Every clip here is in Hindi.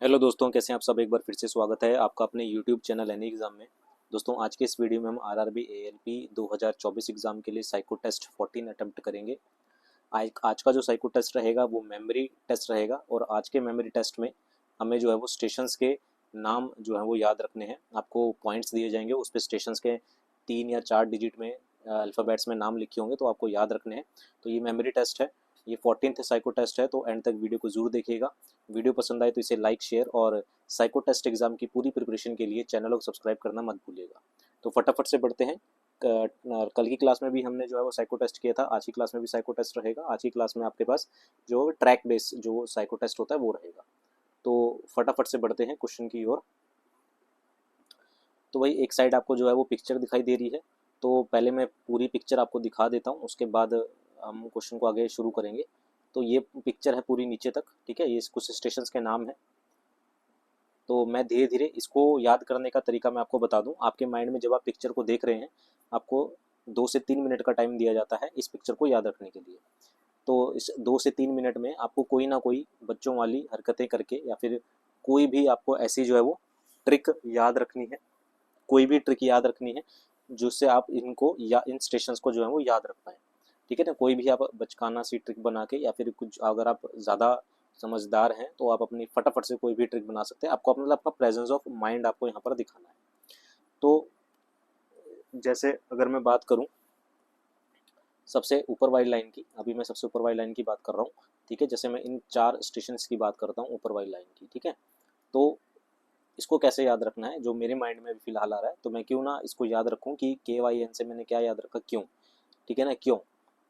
हेलो दोस्तों, कैसे हैं आप सब। एक बार फिर से स्वागत है आपका अपने यूट्यूब चैनल एनी एग्ज़ाम में। दोस्तों, आज के इस वीडियो में हम आरआरबी एएलपी 2024 एग्ज़ाम के लिए साइको टेस्ट 14 अटेम्प्ट करेंगे। आज का जो साइको टेस्ट रहेगा वो मेमोरी टेस्ट रहेगा और आज के मेमोरी टेस्ट में हमें जो है वो स्टेशंस के नाम जो है वो याद रखने हैं। आपको पॉइंट्स दिए जाएंगे, उस पर स्टेशंस के 3 या 4 डिजिट में अल्फ़ाबेट्स में नाम लिखे होंगे, तो आपको याद रखने हैं। तो ये मेमोरी टेस्ट है, ये 14th साइको टेस्ट है, तो एंड तक वीडियो को जरूर देखिएगा। वीडियो पसंद आए तो इसे लाइक शेयर और साइको टेस्ट एग्जाम की पूरी प्रिपरेशन के लिए चैनल को सब्सक्राइब करना मत भूलिएगा। तो फटाफट से बढ़ते हैं। कल की क्लास में भी हमने जो है वो साइको टेस्ट किया था, आज की क्लास में भी साइको टेस्ट रहेगा। आज की क्लास में आपके पास जो ट्रैक बेस जो साइको टेस्ट होता है वो रहेगा। तो फटाफट से बढ़ते हैं क्वेश्चन की ओर। तो वही एक साइड आपको जो है वो पिक्चर दिखाई दे रही है, तो पहले मैं पूरी पिक्चर आपको दिखा देता हूँ, उसके बाद हम क्वेश्चन को आगे शुरू करेंगे। तो ये पिक्चर है पूरी नीचे तक, ठीक है। ये कुछ स्टेशंस के नाम है। तो मैं धीरे धीरे इसको याद करने का तरीका मैं आपको बता दूं। आपके माइंड में जब आप पिक्चर को देख रहे हैं, आपको 2 से 3 मिनट का टाइम दिया जाता है इस पिक्चर को याद रखने के लिए। तो इस 2 से 3 मिनट में आपको कोई ना कोई बच्चों वाली हरकतें करके या फिर कोई भी आपको ऐसी जो है वो ट्रिक याद रखनी है, कोई भी ट्रिक याद रखनी है जिससे आप इनको या इन स्टेशंस को जो है वो याद रख पाएँ, ठीक है ना। कोई भी आप बचकाना सी ट्रिक बना के या फिर कुछ, अगर आप ज़्यादा समझदार हैं तो आप अपनी फटाफट से कोई भी ट्रिक बना सकते हैं। आपको मतलब आपका प्रेजेंस ऑफ माइंड आपको यहाँ पर दिखाना है। तो जैसे अगर मैं बात करूँ सबसे ऊपर वाली लाइन की, अभी मैं सबसे ऊपर वाली लाइन की बात कर रहा हूँ, ठीक है। जैसे मैं इन 4 स्टेशन की बात करता हूँ ऊपर वाली लाइन की, ठीक है। तो इसको कैसे याद रखना है, जो मेरे माइंड में भी फिलहाल आ रहा है, तो मैं क्यों ना इसको याद रखूँ कि KYN से मैंने क्या याद रखा, क्यों, ठीक है ना। क्यों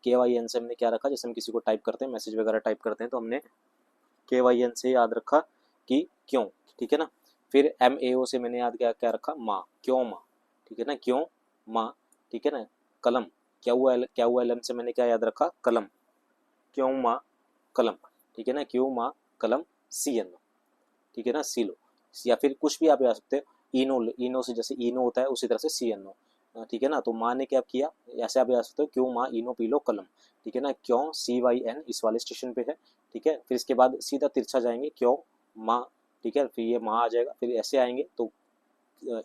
KYN से हमने क्या रखा, जैसे हम किसी को टाइप करते हैं, मैसेज वगैरह टाइप करते हैं, तो हमने KYN से याद रखा कि क्यों, ठीक है ना। फिर MAO से मैंने याद क्या क्या रखा, माँ, क्यों माँ, ठीक है ना, क्यों माँ, ठीक है ना। कलम, क्या हुआ LM से मैंने क्या याद रखा, कलम, क्यों माँ कलम, ठीक है ना, क्यों माँ कलम, CN, ठीक है ना, सीलो। या फिर कुछ भी आप याद सकते हो, इनो, इनो से जैसे इनो होता है उसी तरह से CNO, ठीक है ना। तो माँ ने क्या किया, ऐसे आप याद सकते हो, क्यों माँ इनो पी लो कलम, ठीक है ना, क्यों CYN इस वाले स्टेशन पे है, ठीक है। फिर इसके बाद सीधा तिरछा जाएंगे, क्यों माँ, ठीक है, फिर ये माँ आ जाएगा, फिर ऐसे आएंगे तो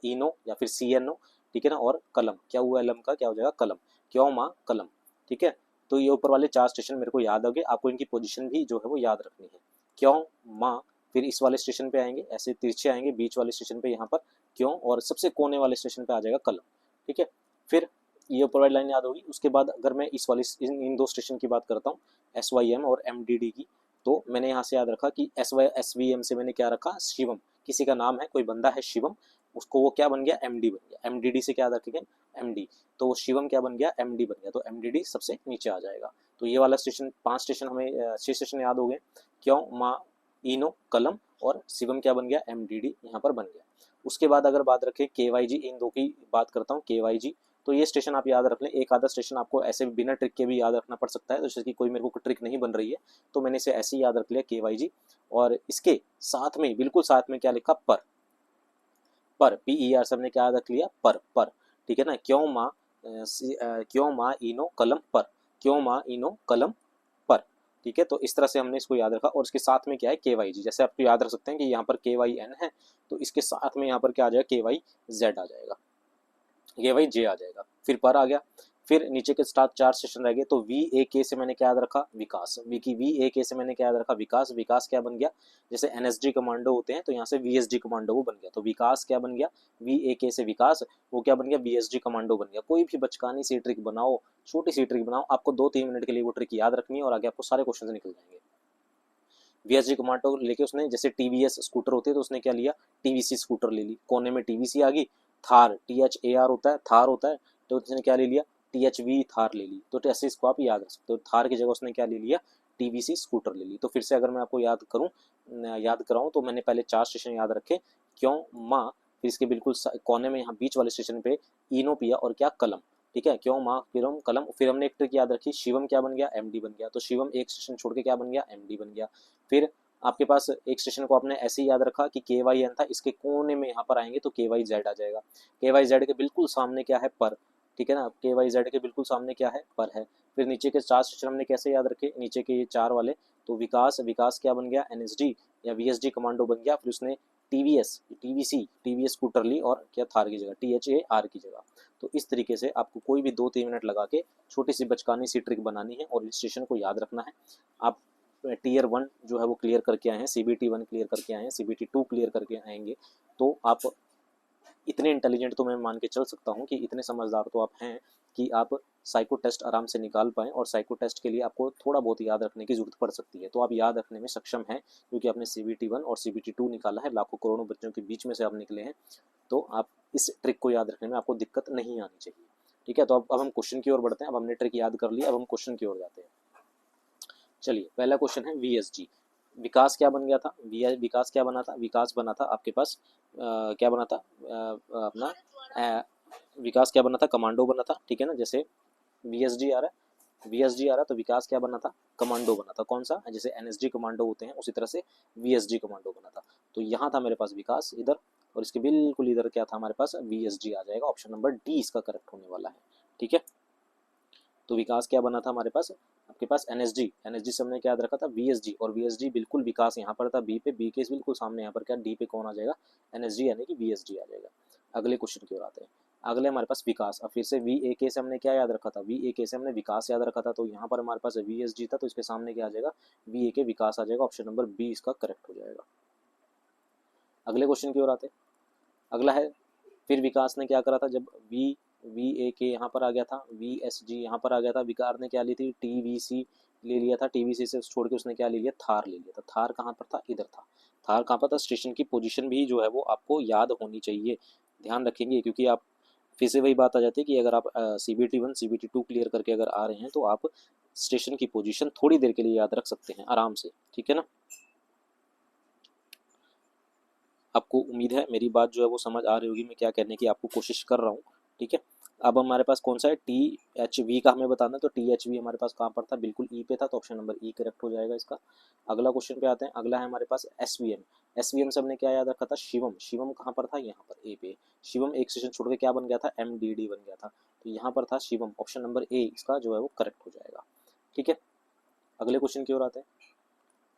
इनो या फिर CNO, ठीक है ना, और कलम, क्या हुआ LM का क्या हो जाएगा, कलम, क्यों माँ कलम, ठीक है। तो ये ऊपर वाले 4 स्टेशन मेरे को याद हो गए। आपको इनकी पोजीशन भी जो है वो याद रखनी है, क्यों माँ, फिर इस वाले स्टेशन पे आएंगे, ऐसे तिरछे आएंगे, बीच वाले स्टेशन पे यहाँ पर क्यों, और सबसे कोने वाले स्टेशन पे आ जाएगा कलम, ठीक है। फिर ये ऊपर वाली लाइन याद होगी। उसके बाद अगर मैं इस वाले इन 2 स्टेशन की बात करता हूँ, SYM और MDD की, तो मैंने यहाँ से याद रखा कि SVM से मैंने क्या रखा, शिवम, किसी का नाम है, कोई बंदा है शिवम, उसको वो क्या बन गया, MD बन गया। MDD से क्या याद रखेंगे, MD, तो वो शिवम क्या बन गया, MD बन गया, तो MDD सबसे नीचे आ जाएगा। तो ये वाला स्टेशन, 5 स्टेशन हमें 6 स्टेशन याद हो गए, क्यों माँ इनो कलम, और शिवम क्या बन गया, MDD यहाँ पर बन गया। उसके बाद अगर बात रखें KYG, इन 2 की बात करता हूँ, KYG, तो ये स्टेशन आप याद रख लें। एक आधा स्टेशन आपको ऐसे बिना ट्रिक के भी याद रखना पड़ सकता है, तो जैसे कि कोई मेरे को ट्रिक नहीं बन रही है तो मैंने इसे ऐसे ही याद रख लिया, KYG। और इसके साथ में, बिल्कुल साथ में क्या लिखा, पर PER से हमने क्या याद रख लिया, पर, ठीक है ना, क्यों माँ इनो कलम पर, क्यों माँ इनो कलम पर, ठीक है। तो इस तरह से हमने इसको याद रखा। और इसके साथ में क्या है, KYG, जैसे आप याद रख सकते हैं कि यहाँ पर KYN है, तो इसके साथ में यहाँ पर क्या आ जाएगा, KYZ आ जाएगा, KYJ आ जाएगा, फिर पर आ गया। फिर नीचे के स्टार्ट 4 सेशन रह गए, तो VAK से मैंने क्या याद रखा, विकास, VAK से मैंने क्या याद रखा, विकास, विकास क्या बन गया, जैसे NSG कमांडो होते हैं तो यहाँ से VSG कमांडो वो बन गया, तो विकास क्या बन गया, VAK से विकास, वो क्या बन गया, VSG कमांडो बन गया। कोई भी बचकानी सी ट्रिक बनाओ, छोटी सी ट्रिक बनाओ, आपको 2-3 मिनट के लिए वो ट्रिक याद रखनी है और आगे आपको सारे क्वेश्चन निकल जाएंगे। VSG कमांडो लेके उसने, जैसे TVS स्कूटर होती है तो उसने क्या लिया, TVC स्कूटर ले ली, कोने में TVC आ गई। थार, THAR होता है, थार होता है, तो उसने क्या ले लिया, THV थार ले ली। तो ऐसे इसको आप याद रख सकते हो, थार की जगह उसने क्या ले लिया, TVC स्कूटर ले ली। तो फिर से अगर मैं आपको याद कराऊँ तो मैंने पहले 4 स्टेशन याद रखे, क्यों माँ, फिर इसके बिल्कुल कोने में यहाँ बीच वाले स्टेशन पे इनो पिया और क्या, कलम, ठीक है, क्यों माँ फिर कलम। फिर हमने एक ट्रिक याद रखी, शिवम क्या बन गया, MD बन गया, तो शिवम एक स्टेशन छोड़ के क्या बन गया, MD बन गया। फिर आपके पास एक स्टेशन को आपने ऐसे ही याद रखा कि KYN था, इसके कोने में यहाँ पर आएंगे तो KYZ आ जाएगा। KYZ के बिल्कुल सामने क्या है, पर, ठीक है ना, KYZ के बिल्कुल सामने क्या है, पर है। फिर नीचे के 4 स्टेशन हमने कैसे याद रखे, नीचे के ये 4 वाले, तो विकास, विकास क्या बन गया, NSD, या VSG कमांडो बन गया, फिर उसने TVS स्कूटर ली और क्या थार की जगह THAR की जगह। तो इस तरीके से आपको कोई भी 2-3 मिनट लगा के छोटी सी बचकानी सी ट्रिक बनानी है और स्टेशन को याद रखना है। आप टीयर 1 जो है वो क्लियर करके आए हैं, CBT 1 क्लियर करके आए हैं, CBT 2 क्लियर करके आएंगे, तो आप इतने इंटेलिजेंट तो मैं मान के चल सकता हूँ कि इतने समझदार तो आप हैं कि आप साइको टेस्ट आराम से निकाल पाएँ, और साइको टेस्ट के लिए आपको थोड़ा बहुत याद रखने की ज़रूरत पड़ सकती है, तो आप याद रखने में सक्षम हैं क्योंकि आपने CBT 1 और CBT 2 निकाला है, लाखों करोड़ों बच्चों के बीच में से आप निकले हैं, तो आप इस ट्रिक को याद रखने में आपको दिक्कत नहीं आनी चाहिए। ठीक है, तो अब हम क्वेश्चन की ओर बढ़ते हैं। अब हमने ट्रिक याद कर लिया, अब हम क्वेश्चन की ओर जाते हैं। चलिए, पहला क्वेश्चन है VSG। विकास क्या बन गया था? विकास क्या बना था? विकास बना था आपके पास क्या बना था अपना विकास क्या बना था? कमांडो बना था, ठीक है ना। जैसे VSG आ रहा है, VSG आ रहा है, तो विकास क्या बना था? कमांडो बना था। कौन सा? जैसे NSG कमांडो होते हैं उसी तरह से VSG कमांडो बना था। तो यहाँ था मेरे पास विकास इधर, और इसके बिल्कुल इधर क्या था हमारे पास? VSG आ जाएगा। ऑप्शन नंबर डी इसका करेक्ट होने वाला है। ठीक है, तो विकास क्या बना था हमारे पास? आपके पास NSG से हमने क्या याद रखा था? VSG, और VSG बिल्कुल विकास यहाँ पर था बी पे, बी के बिल्कुल सामने यहाँ पर क्या डी पे कौन आ जाएगा? NSG यानी कि VSG आ जाएगा। अगले क्वेश्चन की ओर आते हैं। अगले हमारे पास विकास। अब फिर से VAK से हमने क्या याद रखा था? VAK से हमने विकास याद रखा था, तो यहाँ पर हमारे पास VSG था, तो इसके सामने क्या आ जाएगा? VAK विकास आ जाएगा। ऑप्शन नंबर बी इसका करेक्ट हो जाएगा। अगले क्वेश्चन की ओर आते हैं। अगला है, फिर विकास ने क्या करा था? जब VAK यहाँ पर आ गया था, VSG यहाँ पर आ गया था, विकार ने क्या ली थी? TVC ले लिया था। TVC से छोड़ के उसने क्या ले लिया? थार ले लिया था। थार कहाँ पर था? इधर था। थार कहाँ पर था? स्टेशन की पोजीशन भी जो है वो आपको याद होनी चाहिए, ध्यान रखेंगे, क्योंकि आप फिर से वही बात आ जाती है कि अगर आप CBT 1 CBT 2 क्लियर करके अगर आ रहे हैं तो आप स्टेशन की पोजीशन थोड़ी देर के लिए याद रख सकते हैं आराम से, ठीक है ना। आपको उम्मीद है मेरी बात जो है वो समझ आ रही होगी, मैं क्या कहने की आपको कोशिश कर रहा हूँ। ठीक है, अब हमारे पास कौन सा है? THV का हमें बताना है, तो THV हमारे पास कहाँ पर था? बिल्कुल ई पे था, तो ऑप्शन नंबर ई करेक्ट हो जाएगा इसका। अगला क्वेश्चन पे आते हैं। अगला है हमारे पास SVM से हमने क्या याद रखा था? शिवम कहाँ पर था? यहाँ पर ए पे। शिवम एक सेशन छोड़ के क्या बन गया था? MDD बन गया था, तो यहाँ पर था शिवम। ऑप्शन नंबर ए इसका जो है वो करेक्ट हो जाएगा। ठीक है, अगले क्वेश्चन की ओर आते हैं।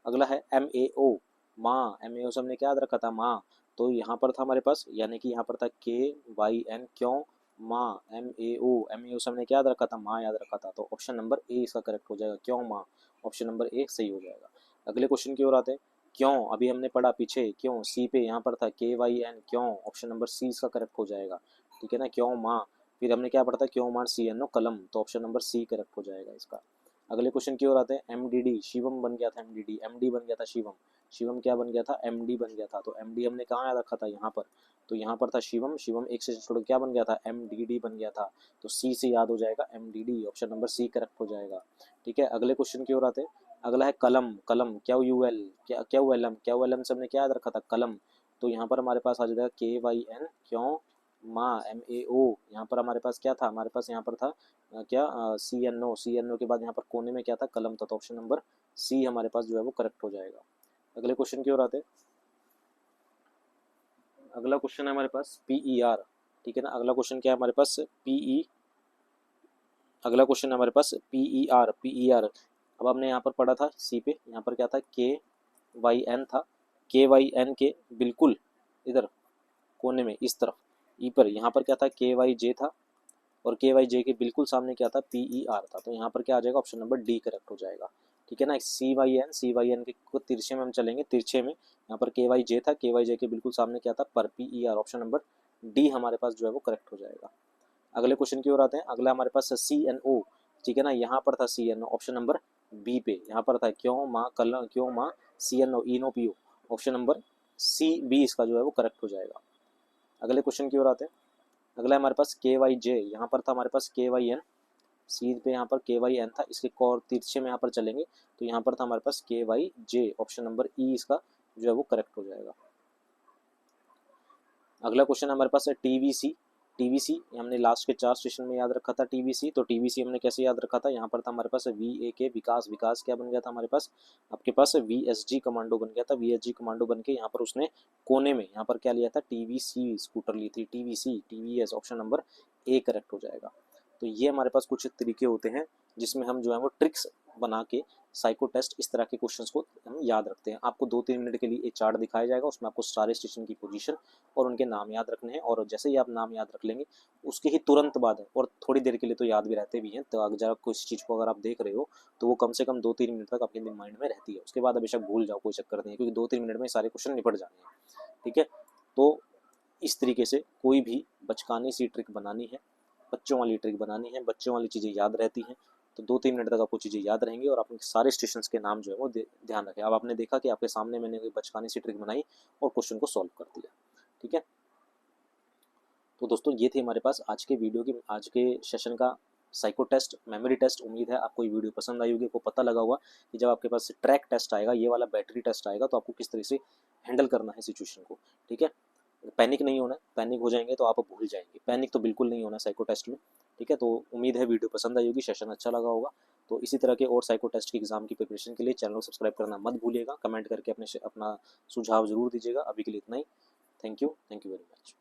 अगला है MAO, माँ। MAO से हमने क्या याद रखा था? माँ, तो यहाँ पर था हमारे पास, यानी कि यहाँ पर था KYN, क्यों माँ? MAO से हमने क्या याद रखा था? माँ याद रखा था, तो ऑप्शन नंबर ए इसका करेक्ट हो जाएगा। क्यों माँ? ऑप्शन नंबर ए सही हो जाएगा। अगले क्वेश्चन की ओर आते हैं। क्यों, अभी हमने पढ़ा पीछे, क्यों सी पे, यहाँ पर था KYN, क्यों? ऑप्शन नंबर सी इसका करेक्ट हो जाएगा। ठीक है ना, क्यों माँ। फिर हमने क्या पढ़ा था? क्यों माँ CNO कलम, तो ऑप्शन नंबर सी करेक्ट हो जाएगा इसका। अगले क्वेश्चन की ओर आते हैं। MDD, शिवम बन गया था MDD, MD बन गया था शिवम। शिवम क्या बन गया था? MD बन गया था, तो MD हमने कहाँ याद रखा था? यहाँ पर, तो यहाँ पर था शिवम एक से छोड़ क्या बन गया था? MDD बन गया था, तो सी से याद हो जाएगा MDD। Option number C correct हो जाएगा। ठीक है, अगले क्वेश्चन की ओर आते हैं। अगला है कलम। QUL, QLM से हमने क्या याद रखा था? कलम, तो यहाँ पर हमारे पास आ जाएगा KYN, क्यों माँ। MAO, यहाँ पर हमारे पास क्या था? हमारे पास यहाँ पर था क्या? CNO के बाद यहाँ पर कोने में क्या था? कलम था, तो ऑप्शन नंबर सी हमारे पास जो है वो करेक्ट हो जाएगा। अगले क्वेश्चन की ओर आते हैं। अगला क्वेश्चन है हमारे पास PER। ठीक है ना, अगला क्वेश्चन क्या है हमारे पास? अगला क्वेश्चन है हमारे पास PER। अब हमने यहाँ पर पढ़ा था सी पे, यहाँ पर क्या था? KYN था। KYN के बिल्कुल इधर कोने में इस तरफ ई पर यहाँ पर क्या था? KYJ था, और KYJ के बिल्कुल सामने क्या था? PER था, तो यहाँ पर क्या आ जाएगा? ऑप्शन नंबर डी करेक्ट हो जाएगा। ठीक है ना, CYN के को तिरछे में हम चलेंगे, तिरछे में यहाँ पर KYJ था, KYJ के बिल्कुल सामने क्या था? पर PER। ऑप्शन नंबर डी हमारे पास जो है वो करेक्ट हो जाएगा। अगले क्वेश्चन की ओर आते हैं। अगला हमारे पास CNO। ठीक है ना, यहाँ पर था CNO, ऑप्शन नंबर बी पे। यहाँ पर था क्यों माँ क्यों माँ CNO इनो PO, option number C B इसका जो है वो करेक्ट हो जाएगा। अगले क्वेश्चन की ओर आते हैं। अगला हमारे पास KYJ, यहाँ पर था हमारे पास KYN, सी पे यहाँ पर KYN था, इसके कौर तिरछे में यहाँ पर चलेंगे, तो यहाँ पर था हमारे पास KYJ। ऑप्शन नंबर ई इसका जो है वो करेक्ट हो जाएगा। अगला क्वेश्चन हमारे पास है TVC हमने लास्ट के 4 स्टेशन में याद रखा था TVC, तो TVC हमने कैसे याद रखा था? यहाँ पर था हमारे पास VAK, विकास क्या बन गया था हमारे पास? आपके पास VSG कमांडो बन गया था। VSG कमांडो बन के यहाँ पर उसने कोने में यहाँ पर क्या लिया था? TVC स्कूटर ली थी, TVS। Option number A correct हो जाएगा। तो ये हमारे पास कुछ तरीके होते हैं जिसमें हम जो है वो ट्रिक्स बना के साइको टेस्ट इस तरह के क्वेश्चंस को हम याद रखते हैं। आपको 2-3 मिनट के लिए एक चार्ट दिखाया जाएगा, उसमें आपको सारे स्टेशन की पोजीशन और उनके नाम याद रखने हैं, और जैसे ही आप नाम याद रख लेंगे उसके ही तुरंत बाद, और थोड़ी देर के लिए तो याद भी रहते भी हैं, तो अगर किसी चीज़ को अगर आप देख रहे हो तो वो कम से कम 2-3 मिनट तक आपके माइंड में रहती है। उसके बाद बेशक भूल जाओ, कोई चक्कर नहीं है, क्योंकि 2-3 मिनट में सारे क्वेश्चन निपट जाने हैं। ठीक है, तो इस तरीके से कोई भी बचकानी सी ट्रिक बनानी है, बच्चों वाली ट्रिक बनानी है, बच्चों वाली चीज़ें याद रहती हैं, तो 2-3 मिनट तक आपको चीज़ें याद रहेंगी और अपने सारे स्टेशंस के नाम जो है वो ध्यान रखें। अब आपने देखा कि आपके सामने मैंने कोई बचकानी सी ट्रिक बनाई और क्वेश्चन को सॉल्व कर दिया। ठीक है, तो दोस्तों ये थी हमारे पास आज के सेशन का साइको टेस्ट, मेमोरी टेस्ट। उम्मीद है आपको ये वीडियो पसंद आई होगी, आपको पता लगा होगा कि जब आपके पास ट्रैक टेस्ट आएगा, ये वाला बैटरी टेस्ट आएगा, तो आपको किस तरह से हैंडल करना है सिचुएशन को। ठीक है, पैनिक नहीं होना है, पैनिक हो जाएंगे तो आप भूल जाएंगे, पैनिक तो बिल्कुल नहीं होना साइको टेस्ट में। ठीक है, तो उम्मीद है वीडियो पसंद आई होगी, सेशन अच्छा लगा होगा। तो इसी तरह के और साइको टेस्ट की एग्जाम की प्रिपरेशन के लिए चैनल को सब्सक्राइब करना मत भूलिएगा, कमेंट करके अपना सुझाव जरूर दीजिएगा। अभी के लिए इतना ही, थैंक यू वेरी मच।